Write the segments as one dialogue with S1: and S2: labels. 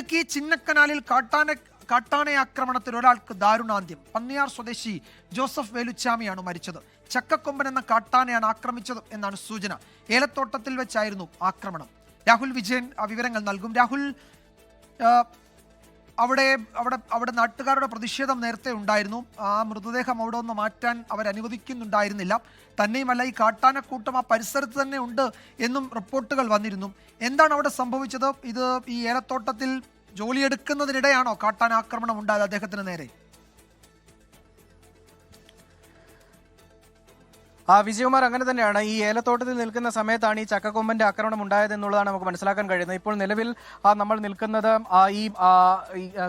S1: ഇടുക്കി ചിന്നക്കനാലിൽ കാട്ടാന ആക്രമണത്തിൽ ഒരാൾക്ക് ദാരുണാന്ത്യം. പന്നിയാർ സ്വദേശി ജോസഫ് വേലുച്ചാമിയാണ് മരിച്ചത്. ചക്കക്കൊമ്പൻ എന്ന കാട്ടാനയാണ് ആക്രമിച്ചത് എന്നാണ് സൂചന. ഏലത്തോട്ടത്തിൽ വെച്ചായിരുന്നു ആക്രമണം. രാഹുൽ വിജയൻ വിവരങ്ങൾ നൽകും. രാഹുൽ, അവിടെ നാട്ടുകാരുടെ പ്രതിഷേധം നേരത്തെ ഉണ്ടായിരുന്നു. ആ മൃതദേഹം അവിടെ ഒന്ന് മാറ്റാൻ അവരനുവദിക്കുന്നുണ്ടായിരുന്നില്ല. തന്നെയുമല്ല, ഈ കാട്ടാനക്കൂട്ടം ആ പരിസരത്ത് തന്നെ ഉണ്ട് എന്നും റിപ്പോർട്ടുകൾ വന്നിരുന്നു. എന്താണ് അവിടെ സംഭവിച്ചത്? ഇത് ഈ ഏലത്തോട്ടത്തിൽ ജോലിയെടുക്കുന്നതിനിടെയാണോ കാട്ടാനാക്രമണം ഉണ്ടായത് അദ്ദേഹത്തിന് നേരെ?
S2: വിജയകുമാർ, അങ്ങനെ തന്നെയാണ്. ഈ ഏലത്തോട്ടത്തിൽ നിൽക്കുന്ന സമയത്താണ് ഈ ചക്കക്കൊമ്പന്റെ ആക്രമണം ഉണ്ടായത് എന്നുള്ളതാണ് നമുക്ക് മനസ്സിലാക്കാൻ കഴിയുന്നത്. ഇപ്പോൾ നിലവിൽ നമ്മൾ നിൽക്കുന്നത് ഈ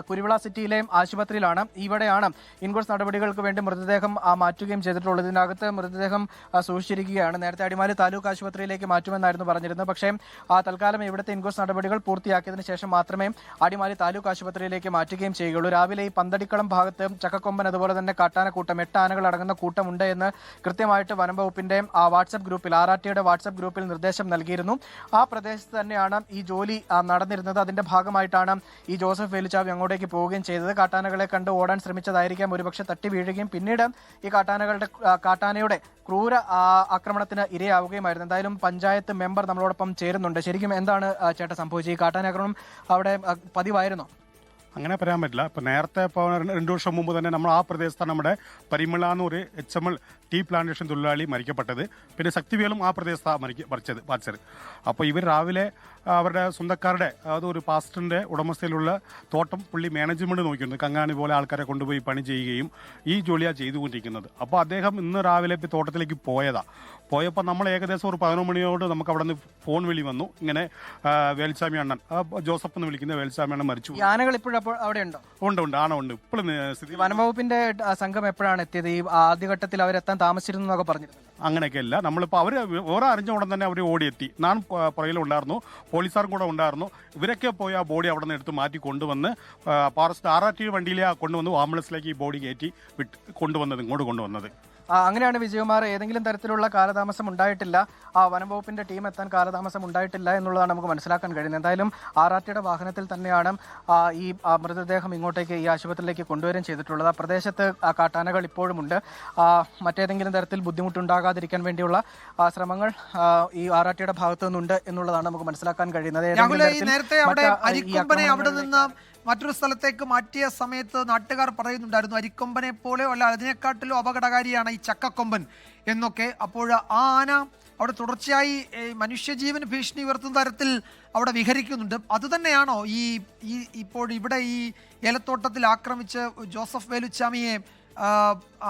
S2: കുരുവിള സിറ്റിയിലെ ആശുപത്രിയിലാണ്. ഇവിടെയാണ് ഇൻക്വസ്റ്റ് നടപടികൾക്ക് വേണ്ടി മൃതദേഹം മാറ്റുകയും ചെയ്തിട്ടുള്ളത്. ഇതിനകത്ത് മൃതദേഹം സൂക്ഷിച്ചിരിക്കുകയാണ്. നേരത്തെ അടിമാലി താലൂക്ക് ആശുപത്രിയിലേക്ക് മാറ്റുമെന്നായിരുന്നു പറഞ്ഞിരുന്നത്. പക്ഷേ തൽക്കാലം ഇവിടുത്തെ ഇൻക്വസ്റ്റ് നടപടികൾ പൂർത്തിയാക്കിയതിനു ശേഷം മാത്രമേ അടിമാലി താലൂക്ക് ആശുപത്രിയിലേക്ക് മാറ്റുകയും ചെയ്യുകയുള്ളൂ. രാവിലെ ഈ പന്തടിക്കളം ഭാഗത്ത് ചക്കക്കൊമ്പൻ അതുപോലെ തന്നെ കാട്ടാനക്കൂട്ടം 8 ആനകൾ അടങ്ങുന്ന കൂട്ടമുണ്ട് എന്ന് കൃത്യമായിട്ട് വനംവകുപ്പിന്റെ വാട്സ്ആപ്പ് ഗ്രൂപ്പിൽ, ആർആർടിയുടെ വാട്സ്ആപ്പ് ഗ്രൂപ്പിൽ നിർദ്ദേശം നൽകിയിരുന്നു. ആ പ്രദേശത്ത് തന്നെയാണ് ഈ ജോലി നടന്നിരുന്നത്. അതിന്റെ ഭാഗമായിട്ടാണ് ഈ ജോസഫ് വേലുച്ചാമി അങ്ങോട്ടേക്ക് പോവുകയും ചെയ്തത്. കാട്ടാനകളെ കണ്ട് ഓടാൻ ശ്രമിച്ചതായിരിക്കാം, ഒരുപക്ഷെ തട്ടി വീഴുകയും പിന്നീട് ഈ കാട്ടാനയുടെ ക്രൂര ആക്രമണത്തിന് ഇരയാവുകയുമായിരുന്നു. എന്തായാലും പഞ്ചായത്ത് മെമ്പർ നമ്മളോടൊപ്പം ചേരുന്നുണ്ട്. ശരിക്കും എന്താണ് ചേട്ടാ സംഭവിച്ചത്? ഈ കാട്ടാനാക്രമണം അവിടെ പതിവായിരുന്നോ?
S3: അങ്ങനെ പറയാൻ പറ്റില്ല. ഇപ്പം നേരത്തെ ഇപ്പോൾ 2 വർഷം മുമ്പ് തന്നെ നമ്മൾ ആ പ്രദേശത്താണ് നമ്മുടെ പരിമളാന്നൊരു HML ടീ പ്ലാന്റേഷൻ തൊഴിലാളി മരിക്കപ്പെട്ടത്. പിന്നെ ശക്തിവേലും ആ പ്രദേശത്താണ് മരിച്ചത്. അപ്പോൾ ഇവർ രാവിലെ അവരുടെ സ്വന്തക്കാരുടെ, അതൊരു പാസ്റ്ററിന്റെ ഉടമസ്ഥയിലുള്ള തോട്ടം പുള്ളി മാനേജ്മെന്റ് നോക്കിയിരുന്നു. കങ്ങാണി പോലെ ആൾക്കാരെ കൊണ്ടുപോയി പണി ചെയ്യുകയും ഈ ജോലിയാണ് ചെയ്തുകൊണ്ടിരിക്കുന്നത്. അപ്പോൾ അദ്ദേഹം ഇന്ന് രാവിലെ തോട്ടത്തിലേക്ക് പോയപ്പോൾ നമ്മൾ ഏകദേശം ഒരു 11 മണിയോട് നമുക്ക് അവിടെ നിന്ന് ഫോൺ വിളി വന്നു. ഇങ്ങനെ വേൽച്ചാമി അണ്ണൻ, ജോസഫ് എന്ന് വിളിക്കുന്ന വേൽച്ചാമി അണ്ണൻ മരിച്ചു.
S2: ആനകൾ ഇപ്പോഴും അവിടെ ഉണ്ടോ?
S3: ഉണ്ട്, ആണുണ്ട്. ഇപ്പോഴും
S2: വനംവകുപ്പിന്റെ സംഘം എപ്പോഴാണ് എത്തിയത്? ഈ ആദ്യഘട്ടത്തിൽ അവരെത്താൻ താമസിച്ചിരുന്നു എന്നൊക്കെ പറഞ്ഞിരുന്നു.
S3: അങ്ങനെയൊക്കെ അല്ല, നമ്മളിപ്പോൾ അവർ ഓരോ അറിഞ്ഞ ഉടൻ തന്നെ അവർ ഓടിയെത്തി. ഞാൻ പുറകിലുണ്ടായിരുന്നു, പോലീസുകാരും കൂടെ ഉണ്ടായിരുന്നു. ഇവരൊക്കെ പോയി ആ ബോഡി അവിടെ നിന്ന് എടുത്ത് മാറ്റി കൊണ്ടുവന്ന് ഫോറസ്റ്റ് RRT വണ്ടിയിലെ കൊണ്ടുവന്ന് ആംബുലൻസിലേക്ക് ഈ ബോഡി കയറ്റി ഇങ്ങോട്ട് കൊണ്ടുവന്നത്.
S2: അങ്ങനെയാണ് വിജയകുമാർ. ഏതെങ്കിലും തരത്തിലുള്ള കാലതാമസം ഉണ്ടായിട്ടില്ല, വനംവകുപ്പിന്റെ ടീം എത്താൻ കാലതാമസം ഉണ്ടായിട്ടില്ല എന്നുള്ളതാണ് നമുക്ക് മനസ്സിലാക്കാൻ കഴിയുന്നത്. എന്തായാലും RRTയുടെ വാഹനത്തിൽ തന്നെയാണ് ഈ മൃതദേഹം ഇങ്ങോട്ടേക്ക് ഈ ആശുപത്രിയിലേക്ക് കൊണ്ടുവരികയും ചെയ്തിട്ടുള്ളത്. ആ പ്രദേശത്ത് കാട്ടാനകൾ ഇപ്പോഴുമുണ്ട്. മറ്റേതെങ്കിലും തരത്തിൽ ബുദ്ധിമുട്ടുണ്ടാകാതിരിക്കാൻ വേണ്ടിയുള്ള ശ്രമങ്ങൾ ഈ RRTയുടെ ഭാഗത്തു നിന്നുണ്ട് എന്നുള്ളതാണ് നമുക്ക് മനസ്സിലാക്കാൻ കഴിയുന്നത്.
S1: മറ്റൊരു സ്ഥലത്തേക്ക് മാറ്റിയ സമയത്ത് നാട്ടുകാർ പറയുന്നുണ്ടായിരുന്നു, അരിക്കൊമ്പനെ പോലെയോ അല്ല അതിനെക്കാട്ടിലും അപകടകാരിയാണ് ഈ ചക്കക്കൊമ്പൻ എന്നൊക്കെ. അപ്പോൾ ആ ആന അവിടെ തുടർച്ചയായി മനുഷ്യജീവന് ഭീഷണി ഉയർത്തുന്ന തരത്തിൽ അവിടെ വിഹരിക്കുന്നുണ്ട്. അതുതന്നെയാണോ ഇപ്പോൾ ഇവിടെ ഈ ഏലത്തോട്ടത്തിൽ ആക്രമിച്ച് ജോസഫ് വേലുച്ചാമിയെ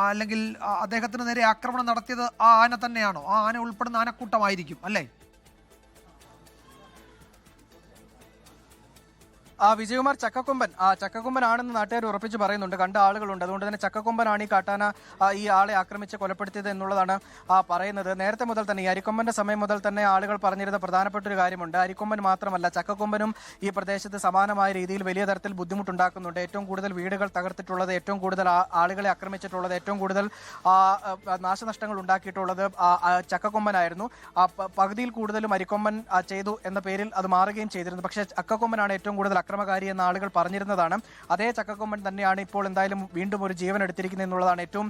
S1: അല്ലെങ്കിൽ അദ്ദേഹത്തിന് നേരെ ആക്രമണം നടത്തിയത് ആ ആന തന്നെയാണോ? ആ ആന ഉൾപ്പെടുന്ന ആനക്കൂട്ടമായിരിക്കും അല്ലേ?
S2: വിജയകുമാർ, ചക്കക്കൊമ്പൻ ആണെന്ന് നാട്ടുകാർ ഉറപ്പിച്ച് പറയുന്നുണ്ട്. കണ്ട ആളുകളുണ്ട്. അതുകൊണ്ട് തന്നെ ചക്കക്കൊമ്പനാണ് ഈ കാട്ടാന ഈ ആളെ ആക്രമിച്ച് കൊലപ്പെടുത്തിയത് എന്നുള്ളതാണ് പറയുന്നത്. നേരത്തെ മുതൽ തന്നെ ഈ അരിക്കൊമ്പന്റെ സമയം മുതൽ തന്നെ ആളുകൾ പറഞ്ഞിരുന്ന പ്രധാനപ്പെട്ട ഒരു കാര്യമുണ്ട്. അരിക്കൊമ്പൻ മാത്രമല്ല, ചക്കക്കൊമ്പനും ഈ പ്രദേശത്ത് സമാനമായ രീതിയിൽ വലിയ തരത്തിൽ ബുദ്ധിമുട്ടുണ്ടാക്കുന്നുണ്ട്. ഏറ്റവും കൂടുതൽ വീടുകൾ തകർത്തിട്ടുള്ളത്, ഏറ്റവും കൂടുതൽ ആളുകളെ ആക്രമിച്ചിട്ടുള്ളത്, ഏറ്റവും കൂടുതൽ നാശനഷ്ടങ്ങൾ ഉണ്ടാക്കിയിട്ടുള്ളത് ചക്കക്കൊമ്പനായിരുന്നു. പകുതിയിൽ കൂടുതലും അരിക്കൊമ്പൻ ചെയ്തു എന്ന പേരിൽ അത് മാറുകയും ചെയ്തിരുന്നു. പക്ഷേ ചക്കക്കൊമ്പനാണ് ഏറ്റവും കൂടുതൽ അക്രമകാരി എന്ന ആളുകൾ പറഞ്ഞിരുന്നതാണ്. അതേ ചക്കക്കൊമ്പൻ തന്നെയാണ് ഇപ്പോൾ എന്തായാലും വീണ്ടും ഒരു ജീവൻ എടുത്തിരിക്കുന്നത് എന്നുള്ളതാണ് ഏറ്റവും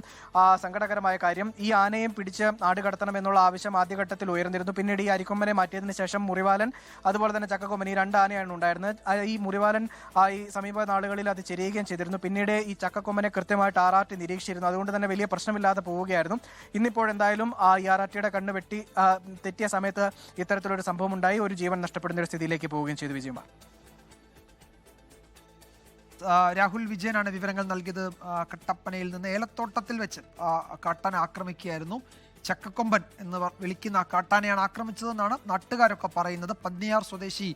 S2: സങ്കടകരമായ കാര്യം. ഈ ആനയും പിടിച്ച് നാട് കടത്തണം എന്നുള്ള ആവശ്യം ആദ്യഘട്ടത്തിൽ ഉയർന്നിരുന്നു. പിന്നീട് ഈ അരിക്കൊമ്പനെ മാറ്റിയതിനു ശേഷം മുറിവാലൻ അതുപോലെ തന്നെ ചക്കക്കൊമ്പൻ, ഈ 2 ആനയാണ് ഉണ്ടായിരുന്നത്. ഈ മുറിവാലൻ ഈ സമീപ നാളുകളിൽ അത് ചെരിയുകയും ചെയ്തിരുന്നു. പിന്നീട് ഈ ചക്കക്കൊമ്പനെ കൃത്യമായിട്ട് RRT നിരീക്ഷിച്ചിരുന്നു. അതുകൊണ്ട് തന്നെ വലിയ പ്രശ്നമില്ലാതെ പോവുകയായിരുന്നു. ഇന്നിപ്പോഴെന്തായാലും ഈ RRTയുടെ കണ്ണ് തെറ്റിയ സമയത്ത് ഇത്തരത്തിലൊരു സംഭവം ഉണ്ടായി, ഒരു ജീവൻ നഷ്ടപ്പെടുന്ന ഒരു സ്ഥിതിയിലേക്ക് പോവുകയും ചെയ്തു. വിജയകുമാർ,
S1: രാഹുൽ വിജയനാണ് വിവരങ്ങൾ നൽകിയത്. കട്ടപ്പനയിൽ നിന്ന് ഏലത്തോട്ടത്തിൽ വെച്ച് കാട്ടാന ആക്രമിക്കുകയായിരുന്നു. ചക്കക്കൊമ്പൻ എന്ന് വിളിക്കുന്ന കാട്ടാനയാണ് ആക്രമിച്ചതെന്നാണ് നാട്ടുകാരൊക്കെ പറയുന്നത്. പന്നിയാർ സ്വദേശി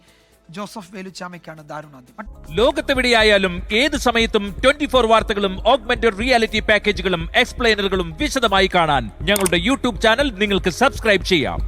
S1: ജോസഫ് വേലുച്ചാമിക്കാണ് ദാരുണാന്ത്യം.
S4: ലോകത്തെവിടെയായാലും ഏത് സമയത്തും 24 വാർത്തകളും ഓഗ്മെന്റഡ് റിയാലിറ്റി പാക്കേജുകളും എക്സ്പ്ലെയിനറുകളും വിശദമായി കാണാൻ ഞങ്ങളുടെ YouTube ചാനൽ നിങ്ങൾക്ക് സബ്സ്ക്രൈബ് ചെയ്യാം.